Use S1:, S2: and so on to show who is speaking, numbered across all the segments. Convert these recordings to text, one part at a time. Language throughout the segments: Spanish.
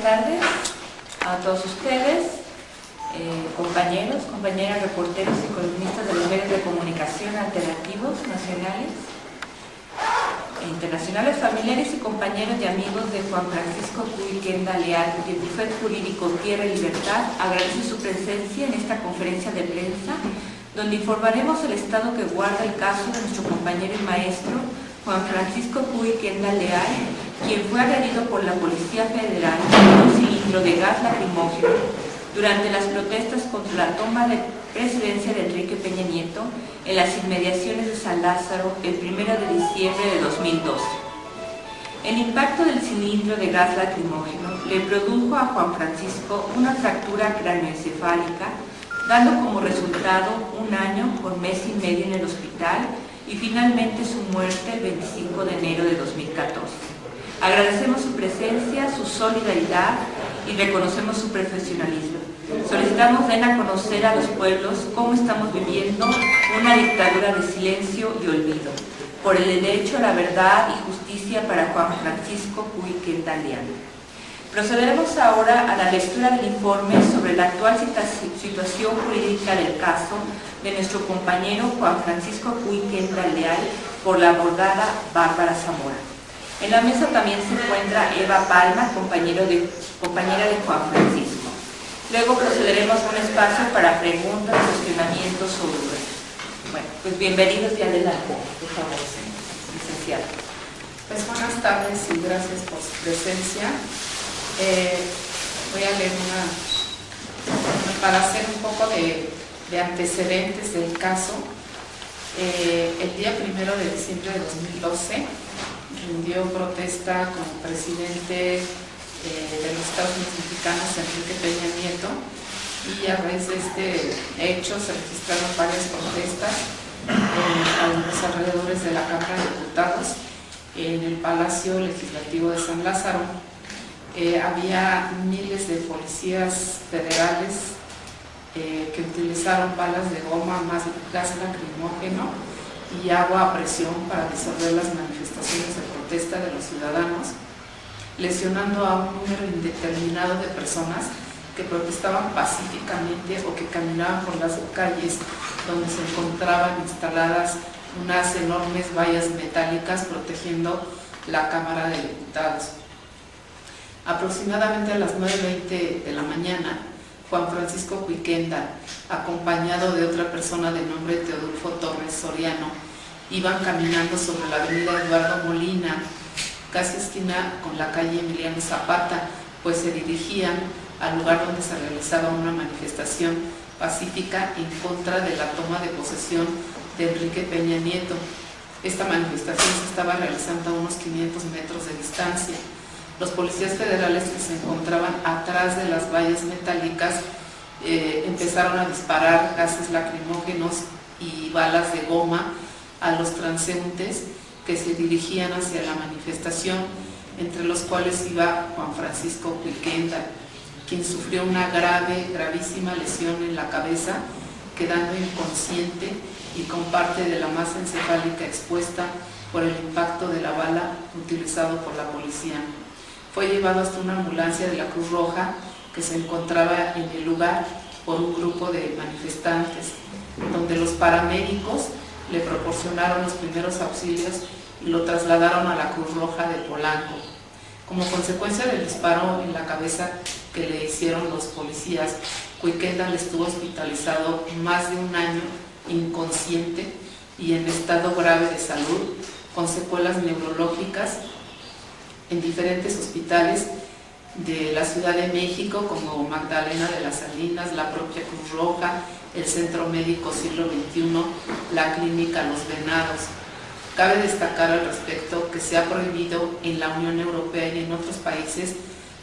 S1: tardes a todos ustedes, compañeros, compañeras, reporteros y columnistas de los medios de comunicación alternativos nacionales e internacionales, familiares y compañeros y amigos de Juan Francisco Cuy Kenda Leal, del bufete jurídico Tierra y Libertad. Agradezco su presencia en esta conferencia de prensa, donde informaremos el estado que guarda el caso de nuestro compañero y maestro Juan Francisco Cuy Kenda Leal, quien fue agredido por la Policía Federal con un cilindro de gas lacrimógeno durante las protestas contra la toma de presidencia de Enrique Peña Nieto en las inmediaciones de San Lázaro el 1 de diciembre de 2012. El impacto del cilindro de gas lacrimógeno le produjo a Juan Francisco una fractura craneoencefálica, dando como resultado 1 año por mes y medio en el hospital y finalmente su muerte el 25 de enero de 2014. Agradecemos su presencia, su solidaridad y reconocemos su profesionalismo. Solicitamos den a conocer a los pueblos cómo estamos viviendo una dictadura de silencio y olvido, por el derecho a la verdad y justicia para Juan Francisco Cuy Kenda Leal. Procederemos ahora a la lectura del informe sobre la actual situación jurídica del caso de nuestro compañero Juan Francisco Cuy Kenda Leal por la abogada Bárbara Zamora. En la mesa también se encuentra Eva Palma, compañera de Juan Francisco. Luego procederemos a un espacio para preguntas, cuestionamientos o dudas. Bueno, pues bienvenidos y adelante, por favor, licenciado.
S2: Pues buenas tardes y gracias por su presencia. Voy a leer para hacer un poco de antecedentes del caso. El día 1 de diciembre de 2012 rindió protesta como presidente de los Estados Unidos mexicanos, Enrique Peña Nieto, y a raíz de este hecho se registraron varias protestas a los alrededores de la Cámara de Diputados, en el Palacio Legislativo de San Lázaro. Había miles de policías federales que utilizaron balas de goma, más gas lacrimógeno y agua a presión para disolver las manifestaciones de protesta de los ciudadanos, lesionando a un número indeterminado de personas que protestaban pacíficamente o que caminaban por las calles donde se encontraban instaladas unas enormes vallas metálicas protegiendo la Cámara de Diputados. Aproximadamente a las 9:20 de la mañana, Juan Francisco Cuy Kenda, acompañado de otra persona de nombre Teodulfo Torres Soriano, iban caminando sobre la avenida Eduardo Molina, casi esquina con la calle Emiliano Zapata, pues se dirigían al lugar donde se realizaba una manifestación pacífica en contra de la toma de posesión de Enrique Peña Nieto. Esta manifestación se estaba realizando a unos 500 metros de distancia. Los policías federales que se encontraban atrás de las vallas metálicas empezaron a disparar gases lacrimógenos y balas de goma a los transeúntes que se dirigían hacia la manifestación, entre los cuales iba Juan Francisco Cuy Kenda, quien sufrió una gravísima lesión en la cabeza, quedando inconsciente y con parte de la masa encefálica expuesta por el impacto de la bala utilizado por la policía. Fue llevado hasta una ambulancia de la Cruz Roja que se encontraba en el lugar por un grupo de manifestantes, donde los paramédicos le proporcionaron los primeros auxilios y lo trasladaron a la Cruz Roja de Polanco. Como consecuencia del disparo en la cabeza que le hicieron los policías, Cuy Kenda estuvo hospitalizado más de 1 año inconsciente y en estado grave de salud, con secuelas neurológicas en diferentes hospitales de la Ciudad de México, como Magdalena de las Salinas, la propia Cruz Roja, el Centro Médico Siglo XXI, la Clínica Los Venados. Cabe destacar al respecto que se ha prohibido en la Unión Europea y en otros países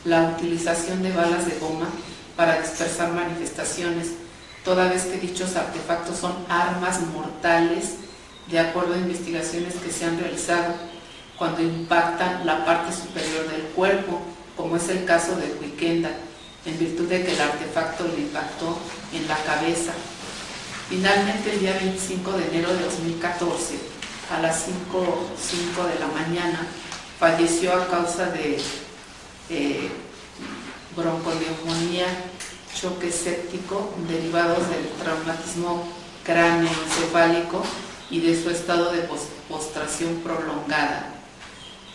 S2: la utilización de balas de goma para dispersar manifestaciones, toda vez que dichos artefactos son armas mortales, de acuerdo a investigaciones que se han realizado, cuando impactan la parte superior del cuerpo, como es el caso de Cuy Kenda, en virtud de que el artefacto le impactó en la cabeza. Finalmente, el día 25 de enero de 2014, a las 5:05 de la mañana, falleció a causa de bronconeumonía, choque séptico derivados del traumatismo cráneoencefálico y de su estado de postración prolongada.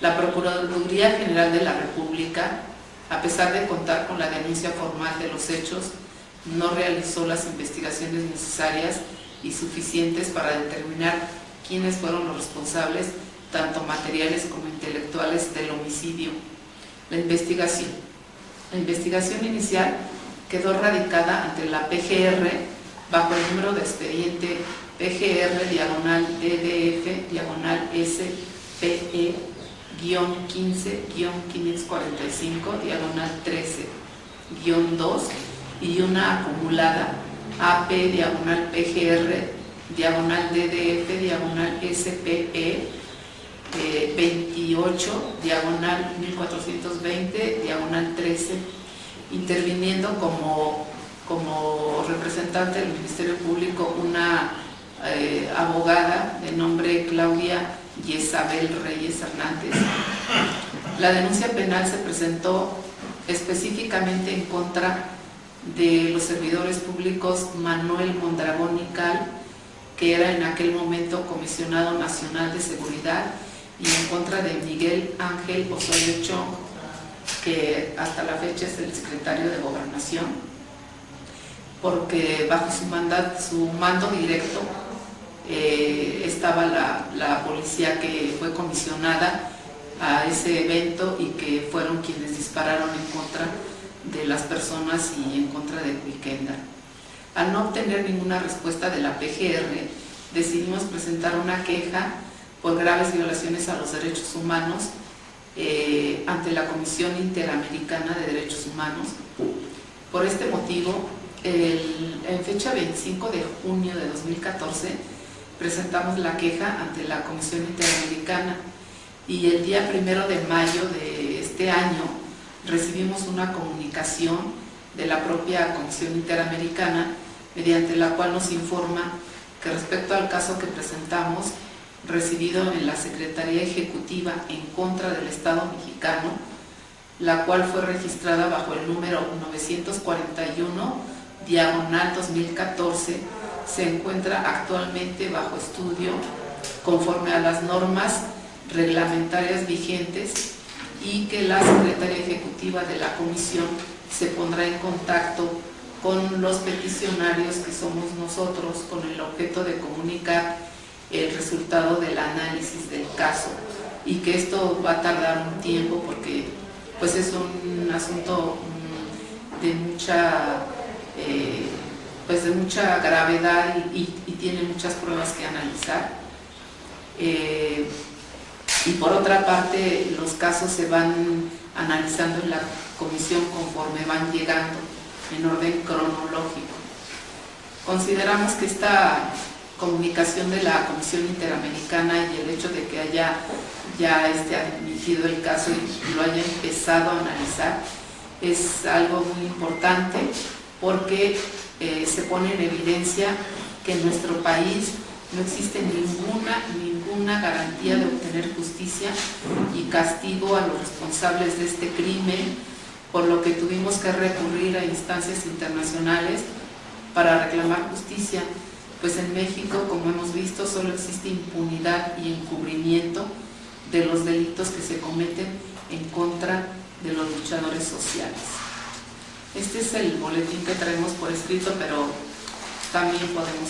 S2: La Procuraduría General de la República, a pesar de contar con la denuncia formal de los hechos, no realizó las investigaciones necesarias y suficientes para determinar quiénes fueron los responsables, tanto materiales como intelectuales, del homicidio. La investigación inicial quedó radicada ante la PGR bajo el número de expediente PGR-SPE-15-545-13-2 y una acumulada AP-DDF-DDF-SPE 28-1420-13, interviniendo como representante del Ministerio Público una abogada de nombre Claudia Yesabel Reyes Hernández. La denuncia penal se presentó específicamente en contra de los servidores públicos Manuel Mondragón y Cal, que era en aquel momento Comisionado Nacional de Seguridad, y en contra de Miguel Ángel Osorio Chong, que hasta la fecha es el secretario de Gobernación, porque bajo su mando directo estaba la policía que fue comisionada a ese evento y que fueron quienes dispararon en contra de las personas y en contra de Cuiquenda. Al no obtener ninguna respuesta de la PGR, decidimos presentar una queja por graves violaciones a los derechos humanos ante la Comisión Interamericana de Derechos Humanos. Por este motivo, en fecha 25 de junio de 2014, presentamos la queja ante la Comisión Interamericana y el día 1 de mayo de este año recibimos una comunicación de la propia Comisión Interamericana, mediante la cual nos informa que respecto al caso que presentamos, recibido en la Secretaría Ejecutiva en contra del Estado mexicano, la cual fue registrada bajo el número 941/2014, se encuentra actualmente bajo estudio conforme a las normas reglamentarias vigentes, y que la Secretaría Ejecutiva de la Comisión se pondrá en contacto con los peticionarios, que somos nosotros, con el objeto de comunicar el resultado del análisis del caso, y que esto va a tardar un tiempo porque pues es un asunto de mucha gravedad y tiene muchas pruebas que analizar. Y por otra parte, los casos se van analizando en la comisión conforme van llegando en orden cronológico. Consideramos que esta comunicación de la Comisión Interamericana y el hecho de que haya ya admitido el caso y lo haya empezado a analizar es algo muy importante, porque se pone en evidencia que en nuestro país no existe ninguna garantía de obtener justicia y castigo a los responsables de este crimen, por lo que tuvimos que recurrir a instancias internacionales para reclamar justicia, pues en México, como hemos visto, solo existe impunidad y encubrimiento de los delitos que se cometen en contra de los luchadores sociales. Este es el boletín que traemos por escrito, pero también podemos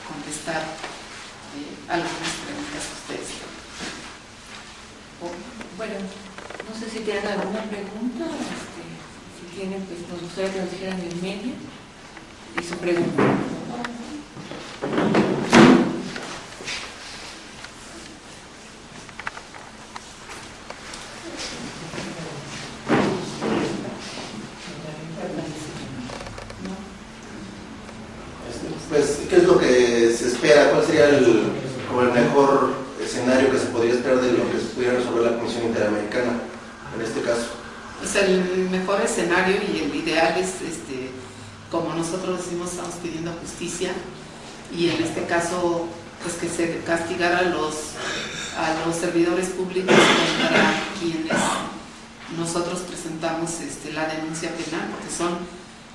S2: contestar algunas preguntas que ustedes tienen.
S1: Bueno, no sé si tienen alguna pregunta. Si tienen, pues nos gustaría que nos dijeran el medio y su pregunta.
S3: Pues, ¿qué es lo que se espera? ¿Cuál sería el mejor escenario que se podría esperar de lo que se pudiera resolver la Comisión Interamericana en este caso?
S2: Pues el mejor escenario y el ideal es, como nosotros decimos, estamos pidiendo justicia, y en este caso, pues que se castigara a los servidores públicos contra quienes nosotros presentamos la denuncia penal, porque son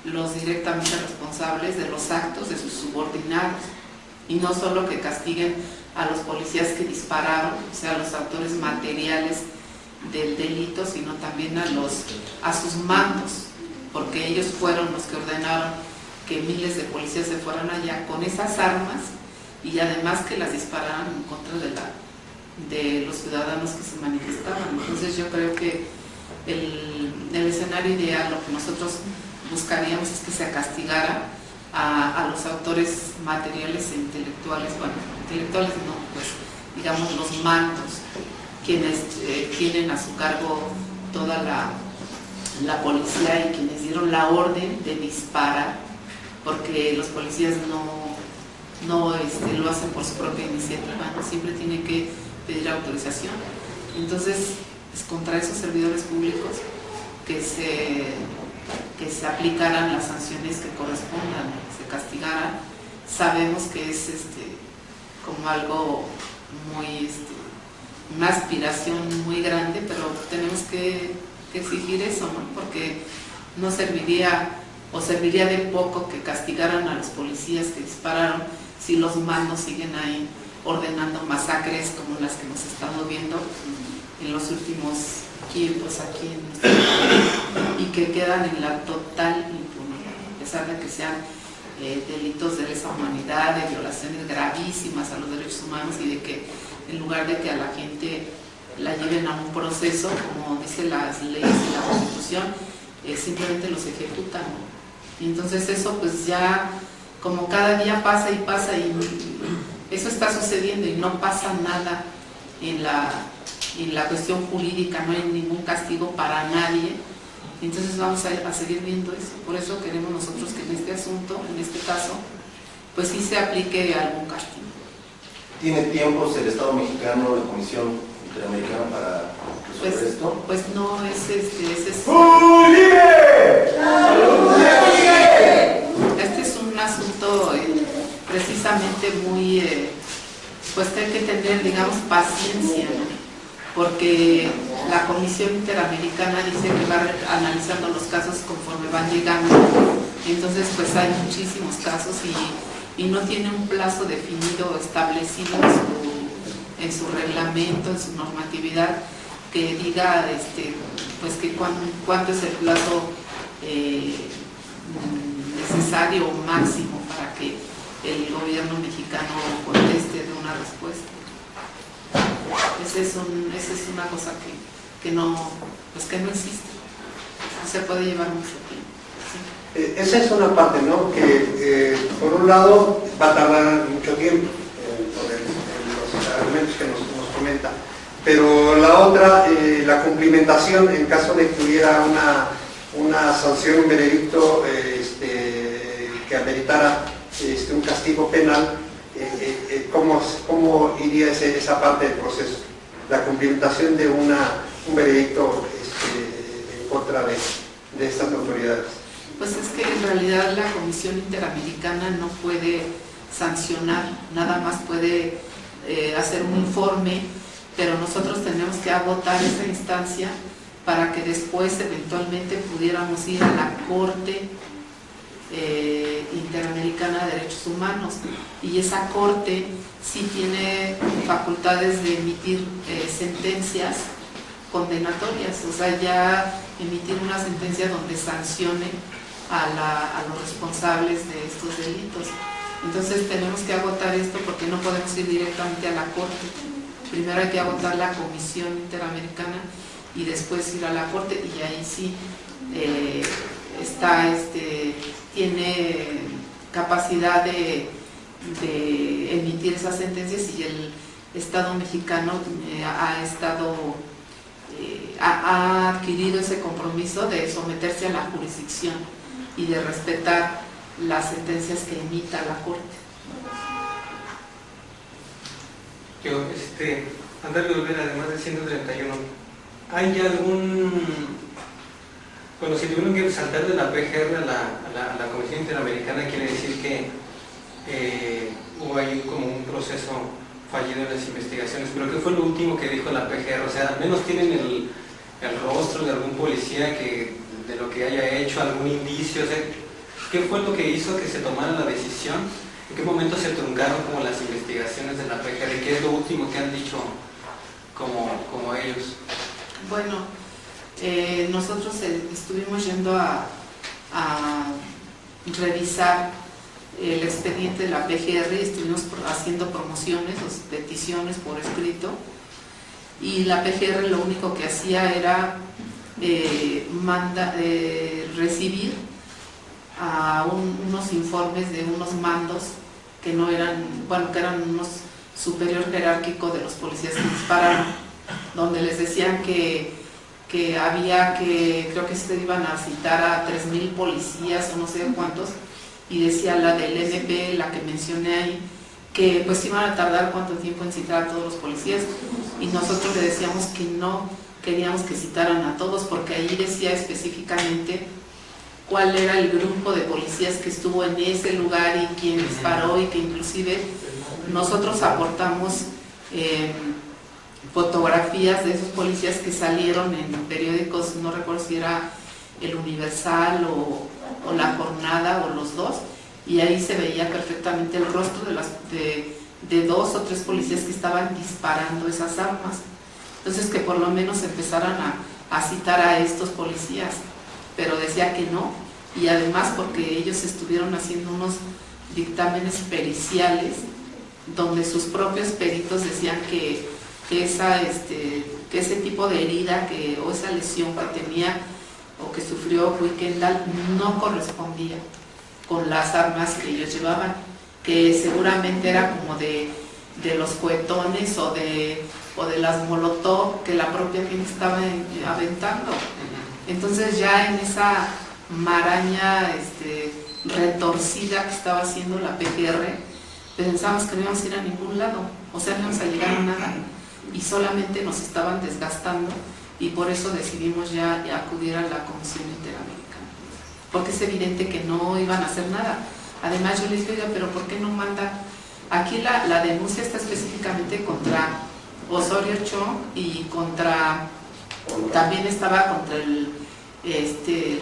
S2: los directamente responsables de los actos de sus subordinados, y no solo que castiguen a los policías que dispararon, o sea, a los autores materiales del delito, sino también a sus mandos, porque ellos fueron los que ordenaron que miles de policías se fueran allá con esas armas y además que las dispararan en contra de los ciudadanos que se manifestaban. Entonces yo creo que el escenario ideal, lo que nosotros buscaríamos es que se castigara a los autores materiales e intelectuales, bueno, intelectuales no, pues digamos los mandos, quienes tienen a su cargo toda la policía y quienes dieron la orden de disparar, porque los policías no lo hacen por su propia iniciativa, ¿no? Siempre tienen que pedir autorización. Entonces, es contra esos servidores públicos que se aplicaran las sanciones que correspondan, que se castigaran. Sabemos que es como algo muy, una aspiración muy grande, pero tenemos que exigir eso, ¿no? Porque no serviría de poco que castigaran a los policías que dispararon si los mandos siguen ahí ordenando masacres como las que hemos estado viendo en los últimos tiempos aquí en nuestro país, y que quedan en la total impunidad, a pesar de que sean delitos de lesa humanidad, de violaciones gravísimas a los derechos humanos, y de que en lugar de que a la gente la lleven a un proceso, como dicen las leyes y la Constitución, simplemente los ejecutan, ¿no? Y entonces eso pues ya, como cada día pasa y pasa, y eso está sucediendo y no pasa nada en la cuestión jurídica, no hay ningún castigo para nadie. Entonces vamos a seguir viendo eso. Por eso queremos nosotros que en este asunto, en este caso, pues sí se aplique algún castigo.
S3: ¿Tiene tiempos el Estado mexicano, la Comisión Interamericana para resolver esto?
S2: Pues no, ese es este es un asunto precisamente muy, pues que hay que tener, digamos, paciencia, ¿no? Porque la Comisión Interamericana dice que va analizando los casos conforme van llegando. Entonces pues hay muchísimos casos y no tiene un plazo definido, establecido en su reglamento, en su normatividad, que diga pues que cuánto es el plazo necesario o máximo para que el gobierno mexicano conteste de una respuesta. Esa es una cosa que no existe, no se puede llevar mucho tiempo. ¿Sí?
S4: Esa es una parte, ¿no? Que por un lado va a tardar mucho tiempo por los argumentos que nos comenta, pero la otra, la cumplimentación en caso de que hubiera una sanción, un veredicto que ameritara un castigo penal, ¿cómo iría esa parte del proceso? La cumplimentación de un veredicto en contra de estas autoridades.
S2: Pues es que en realidad la Comisión Interamericana no puede sancionar, nada más puede hacer un informe, pero nosotros tenemos que agotar esa instancia para que después eventualmente pudiéramos ir a la Corte Interamericana de Derechos Humanos, y esa corte sí tiene facultades de emitir sentencias condenatorias, o sea, ya emitir una sentencia donde sancione a los responsables de estos delitos. Entonces tenemos que agotar esto porque no podemos ir directamente a la corte. Primero hay que agotar la Comisión Interamericana y después ir a la corte, y ahí sí tiene capacidad de emitir esas sentencias, y el Estado mexicano ha adquirido ese compromiso de someterse a la jurisdicción y de respetar las sentencias que emita la Corte.
S5: Yo, Andrés Olvera, además del 131, ¿hay algún... Bueno, si tuvieron que saltar de la PGR a la Comisión Interamericana, quiere decir que hubo ahí como un proceso fallido en las investigaciones, pero ¿qué fue lo último que dijo la PGR? O sea, al menos tienen el rostro de algún policía que de lo que haya hecho, algún indicio? O sea, ¿qué fue lo que hizo que se tomara la decisión? ¿En qué momento se truncaron como las investigaciones de la PGR? ¿Qué es lo último que han dicho como ellos?
S2: Bueno, nosotros estuvimos yendo a revisar el expediente de la PGR, estuvimos haciendo promociones, peticiones por escrito, y la PGR lo único que hacía era recibir unos informes de unos mandos que no eran, bueno, que eran unos superior jerárquico de los policías que dispararon, donde les decían que había que, creo que se iban a citar a 3,000 policías o no sé cuántos, y decía la del MP, la que mencioné ahí, que pues iban a tardar cuánto tiempo en citar a todos los policías, y nosotros le decíamos que no queríamos que citaran a todos, porque ahí decía específicamente cuál era el grupo de policías que estuvo en ese lugar y quién disparó, y que inclusive nosotros aportamos fotografías de esos policías que salieron en periódicos, no recuerdo si era El Universal o La Jornada o los dos, y ahí se veía perfectamente el rostro de 2 o 3 policías que estaban disparando esas armas. Entonces que por lo menos empezaran a citar a estos policías, pero decía que no, y además porque ellos estuvieron haciendo unos dictámenes periciales donde sus propios peritos decían que ese tipo de herida o esa lesión que tenía o que sufrió Kuykendall no correspondía con las armas que ellos llevaban, que seguramente era como de los cohetones o de las molotov que la propia gente estaba aventando. Entonces ya en esa maraña retorcida que estaba haciendo la PGR, pensábamos que no íbamos a ir a ningún lado, o sea, no íbamos a llegar a nada, y solamente nos estaban desgastando, y por eso decidimos ya acudir a la Comisión Interamericana, porque es evidente que no iban a hacer nada. Además yo les digo, pero ¿por qué no manda? Aquí la denuncia está específicamente contra Osorio Chong y también estaba contra el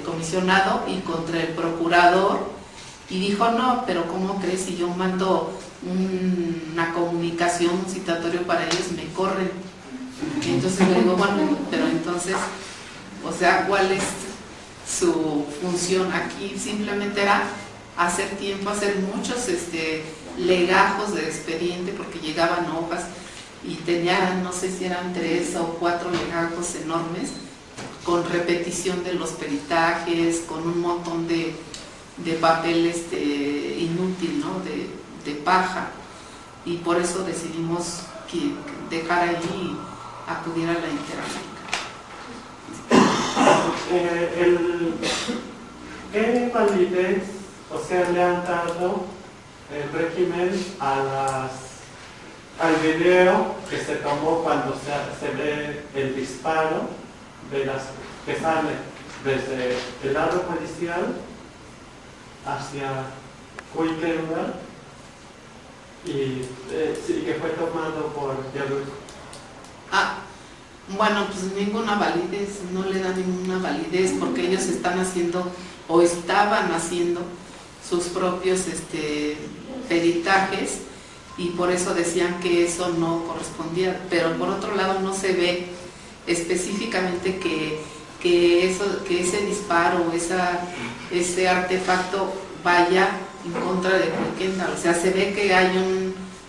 S2: comisionado y contra el procurador, y dijo, no, pero ¿cómo crees? Si yo mando una comunicación, un citatorio para ellos, me corren. Y entonces le digo, bueno, pero entonces, o sea, ¿cuál es su función aquí? Simplemente era hacer tiempo, hacer muchos legajos de expediente, porque llegaban hojas y tenían, no sé si eran 3 o 4 legajos enormes, con repetición de los peritajes, con un montón de papel inútil, ¿no? de paja, y por eso decidimos dejar ahí y acudir a la Interamericana.
S6: ¿Qué validez, o sea, le han dado el régimen al video que se tomó cuando se ve el disparo que sale desde el lado policial hacia Kuykendall y que fue tomado por Yarur?
S2: Bueno, pues ninguna validez, no le da ninguna validez, porque ellos están haciendo o estaban haciendo sus propios peritajes, y por eso decían que eso no correspondía, pero por otro lado no se ve específicamente que ese disparo, ese artefacto vaya en contra de Kuykendall. O sea, se ve que hay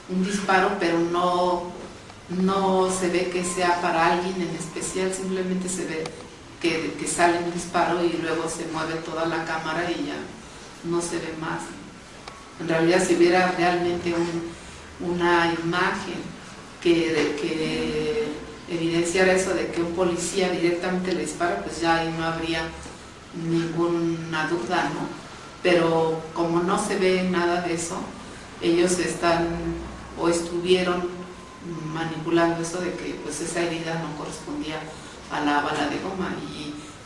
S2: un disparo, pero no se ve que sea para alguien en especial, simplemente se ve que sale un disparo y luego se mueve toda la cámara y ya no se ve más. En realidad, si hubiera realmente una imagen que evidenciara eso de que un policía directamente le dispara, pues ya ahí no habría ninguna duda, ¿no? Pero como no se ve nada de eso, ellos estuvieron manipulando eso de que pues esa herida no correspondía a la bala de goma,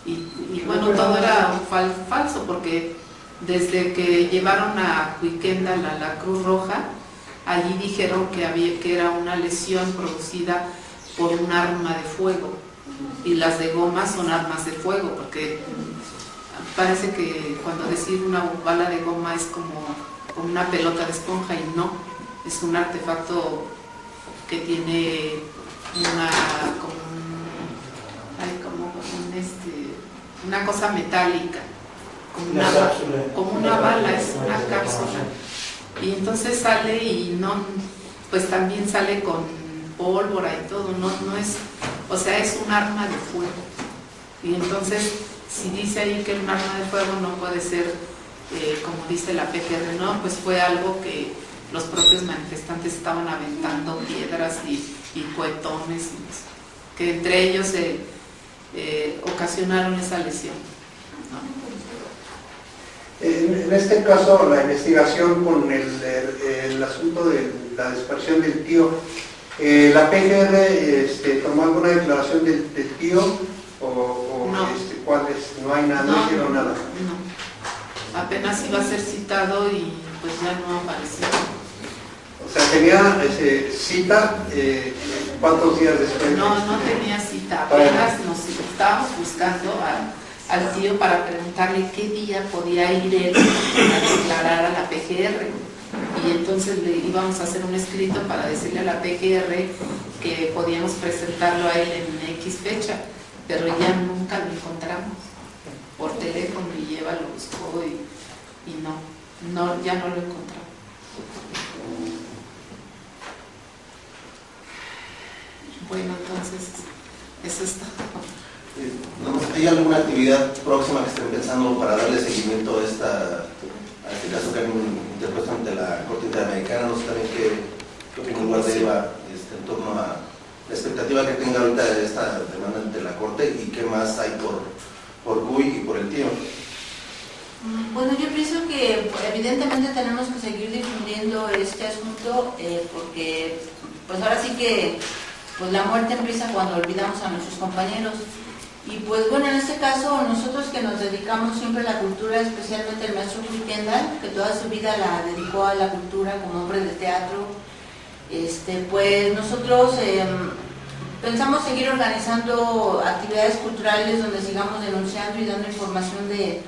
S2: y bueno, todo era falso, porque desde que llevaron a Kuykendall a la Cruz Roja, allí dijeron que era una lesión producida por un arma de fuego, y las de goma son armas de fuego, porque parece que cuando decir una bala de goma es como una pelota de esponja, y no, es un artefacto que tiene una cosa metálica, como una bala, es una cápsula, y entonces sale y no, pues también sale con pólvora y todo, no es, o sea, es un arma de fuego. Y entonces, si dice ahí que un arma de fuego no puede ser, como dice la PGR, no, pues fue algo que los propios manifestantes estaban aventando piedras y cohetones, que entre ellos ocasionaron esa lesión, ¿no?
S4: En este caso, la investigación con el asunto de la desaparición del tío, ¿la PGR tomó alguna declaración del tío? ¿O
S2: no.
S4: ¿Cuál es? No hay nada, no hicieron nada.
S2: No, apenas iba a ser citado y pues ya no apareció.
S4: O sea, tenía cita, ¿cuántos días después?
S2: No tenía cita, apenas nos estábamos buscando al tío para preguntarle qué día podía ir él a declarar a la PGR, y entonces le íbamos a hacer un escrito para decirle a la PGR que podíamos presentarlo a él en X fecha, pero ya nunca lo encontramos por teléfono, y Eva lo buscó y no, ya no lo encontramos. Bueno, entonces eso es todo.
S3: ¿Hay alguna actividad próxima que estén pensando para darle seguimiento a este caso que han interpuesto ante la Corte Interamericana? No sé también qué opinión guarda Eva en torno a la expectativa que tenga ahorita esta demanda ante la Corte, y qué más hay por GUI y por el tío.
S7: Bueno, yo pienso que evidentemente tenemos que seguir difundiendo este asunto, porque pues ahora sí que pues la muerte empieza cuando olvidamos a nuestros compañeros. Y pues bueno, en este caso nosotros que nos dedicamos siempre a la cultura, especialmente el maestro Cui Kendall, que toda su vida la dedicó a la cultura como hombre de teatro, pues nosotros pensamos seguir organizando actividades culturales donde sigamos denunciando y dando información de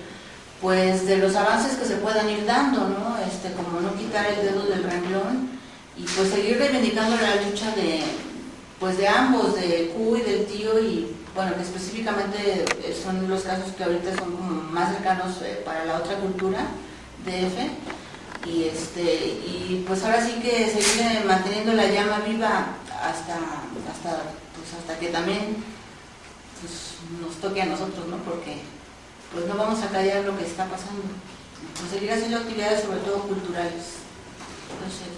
S7: los avances que se puedan ir dando, ¿no? Como no quitar el dedo del renglón, y pues seguir reivindicando la lucha de ambos, de Cui, del tío, y bueno, que específicamente son los casos que ahorita son como más cercanos para la otra cultura, DF, y pues ahora sí que seguir manteniendo la llama viva hasta que también pues, nos toque a nosotros, ¿no? Porque pues no vamos a callar lo que está pasando, pues seguir haciendo actividades sobre todo culturales. Entonces,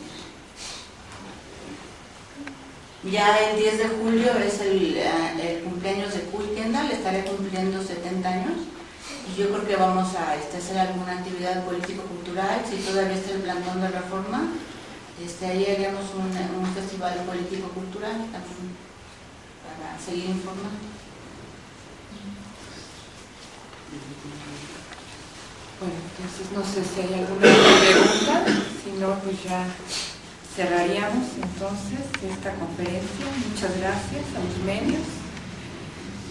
S7: ya el 10 de julio es el cumpleaños de Cui Kendall, estaré cumpliendo 70 años, y yo creo que vamos a hacer alguna actividad político-cultural, si todavía está el plantón de reforma, ahí haríamos un festival político-cultural también, para seguir informando.
S1: Bueno, entonces no sé si hay alguna pregunta, si no, pues ya cerraríamos entonces esta conferencia. Muchas gracias a los medios,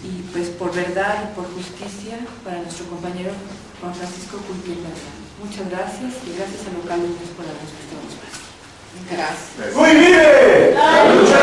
S1: y pues por verdad y por justicia para nuestro compañero Juan Francisco Cui Kendall. Muchas gracias, y gracias a Local Lunes por habernos prestado espacio.
S2: Gracias.
S8: ¡Cui vive! ¡La lucha